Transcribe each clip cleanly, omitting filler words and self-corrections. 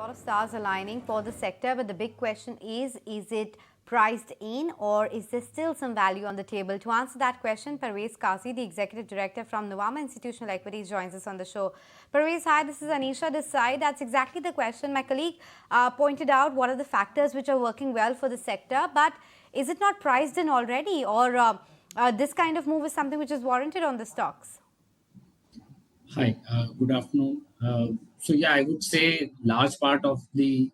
lot of stars aligning for the sector, but the big question is it priced in or is there still some value on the table? To answer that question, Parvez Qazi, the Executive Director from Nuvama Institutional Equities, joins us on the show. Parvez, hi, this is Anisha this side. That's exactly the question. My colleague pointed out what are the factors which are working well for the sector, but is it not priced in already, or this kind of move is something which is warranted on the stocks? Hi, good afternoon. I would say large part of the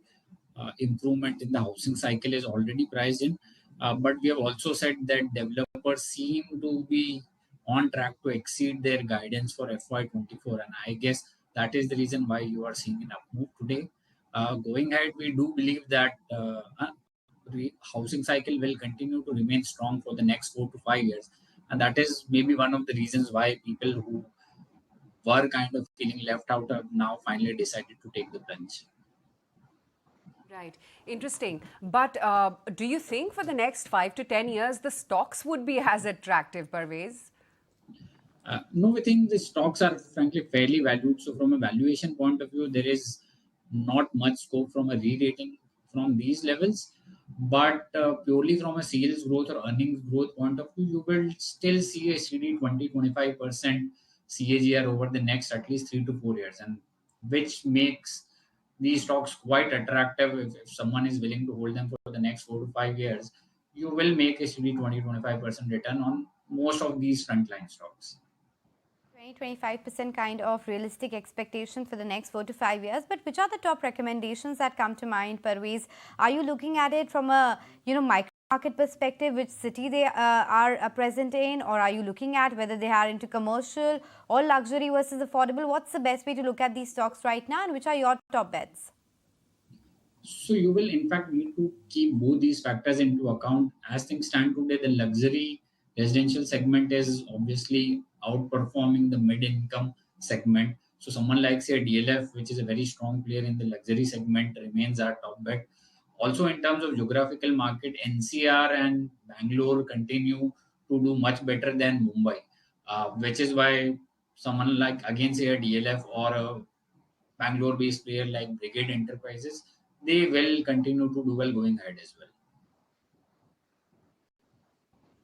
improvement in the housing cycle is already priced in. But we have also said that developers seem to be on track to exceed their guidance for FY24. And I guess that is the reason why you are seeing an up move today. Going ahead, we do believe that the housing cycle will continue to remain strong for the next 4 to 5 years. And that is maybe one of the reasons why people who were kind of feeling left out have now finally decided to take the plunge. Right. Interesting. But do you think for the next 5 to 10 years, the stocks would be as attractive, Parvez? No, we think the stocks are frankly fairly valued. So from a valuation point of view, there is not much scope from a re-rating from these levels. But purely from a sales growth or earnings growth point of view, you will still see a steady 20-25% CAGR over the next at least 3 to 4 years, and which makes these stocks quite attractive. If someone is willing to hold them for the next 4 to 5 years, you will make a steady 20-25% return on most of these frontline stocks. 20-25% kind of realistic expectation for the next 4 to 5 years. But which are the top recommendations that come to mind, Parvez? Are you looking at it from a micro market perspective, which city they are present in, or are you looking at whether they are into commercial or luxury versus affordable? What's the best way to look at these stocks right now, and which are your top bets? So you will in fact need to keep both these factors into account. As things stand today, the luxury residential segment is obviously outperforming the mid-income segment. So someone like say DLF, which is a very strong player in the luxury segment, remains our top bet. Also in terms of geographical market, NCR and Bangalore continue to do much better than Mumbai, which is why someone like again say a DLF or a Bangalore-based player like Brigade Enterprises, they will continue to do well going ahead as well.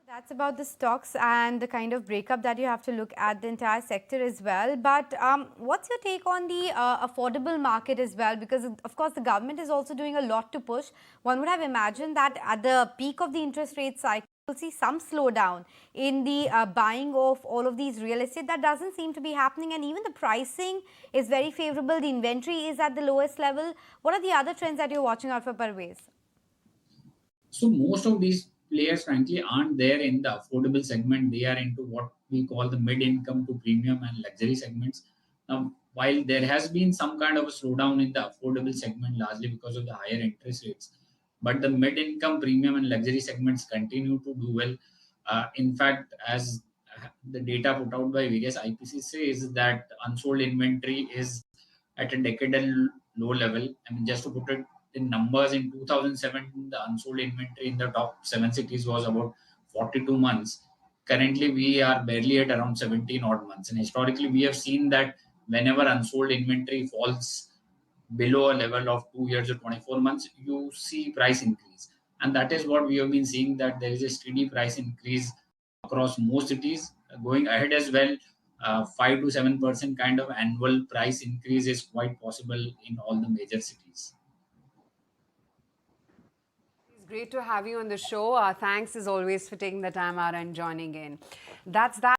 That's about the stocks and the kind of breakup that you have to look at the entire sector as well. But what's your take on the affordable market as well? Because, of course, the government is also doing a lot to push. One would have imagined that at the peak of the interest rate cycle, we'll see some slowdown in the buying of all of these real estate. That doesn't seem to be happening. And even the pricing is very favorable. The inventory is at the lowest level. What are the other trends that you're watching out for, Parvez? So most of these players frankly aren't there in the affordable segment. They are into what we call the mid-income to premium and luxury segments. Now, while there has been some kind of a slowdown in the affordable segment largely because of the higher interest rates, but the mid-income premium and luxury segments continue to do well. In fact, as the data put out by various IPCs says that unsold inventory is at a decadal low level. I mean, just to put it in numbers, in 2007, the unsold inventory in the top 7 cities was about 42 months. Currently, we are barely at around 17 odd months. And historically, we have seen that whenever unsold inventory falls below a level of 2 years or 24 months, you see price increase. And that is what we have been seeing, that there is a steady price increase across most cities. Going ahead as well, 5 to 7% kind of annual price increase is quite possible in all the major cities. It's great to have you on the show. Thanks as always for taking the time out and joining in. That's that.